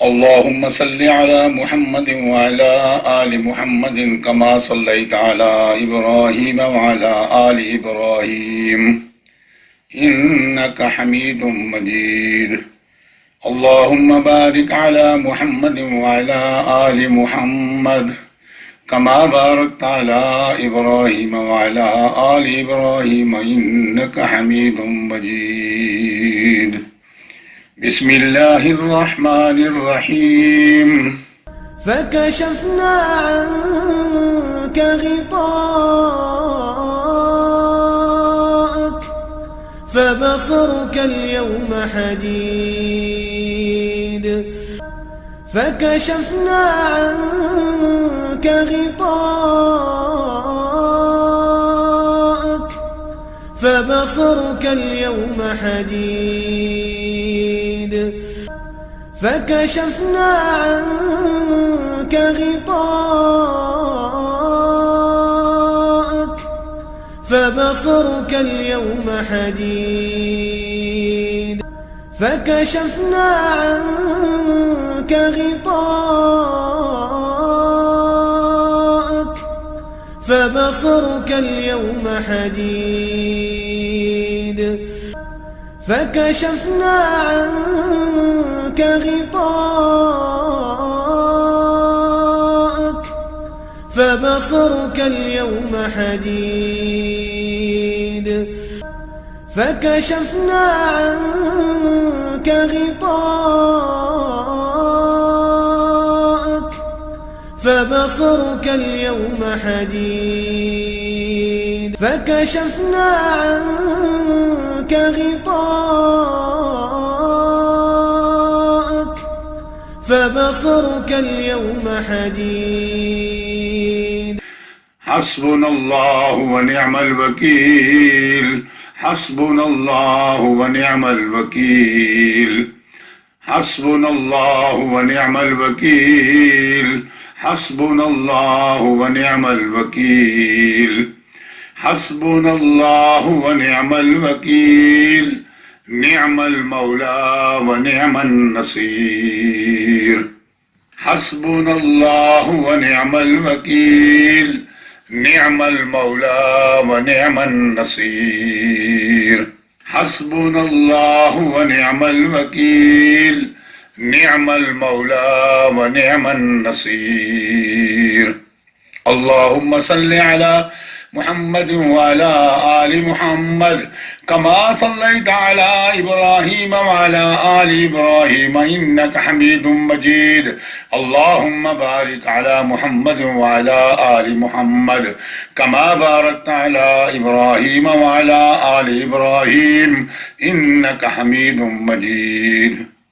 اللهم صل على محمد وعلى آل محمد كما صليت على إبراهيم وعلى آل إبراهيم إنك حميد مجيد. اللهم بارك على محمد وعلى آل محمد كما باركت على إبراهيم وعلى آل إبراهيم إنك حميد مجيد. بسم الله الرحمن الرحيم. فكشفنا عنك غطاءك فبصرك اليوم حديد. فكشفنا عنك غطاءك فبصرك اليوم حديد. فكشفنا عنك غطاءك فبصرك اليوم حديد. فكشفنا عنك غطاءك فبصرك اليوم حديد. فكشفنا عنك غطاءك فبصرك اليوم حديد. فكشفنا عنك غطاءك فبصرك اليوم حديد. فكشفنا عنك غطاءك فبصرك اليوم حديد. حسبنا الله ونعم الوكيل. حسبنا الله ونعم الوكيل. حسبنا الله ونعم الوكيل. حسبنا الله ونعم الوكيل. حسبنا الله ونعم الوكيل. نعم المولى ونعم النصير. حسبنا الله ونعم الوكيل. نعم المولى ونعم النصير. حسبنا الله ونعم الوكيل. نعم المولى ونعم النصير. اللهم صل على محمد وعلى آل محمد كما صليت على إبراهيم وعلى آل إبراهيم إنك حميد مجيد. اللهم بارك على محمد وعلى آل محمد كما باركت على إبراهيم وعلى آل إبراهيم إنك حميد مجيد.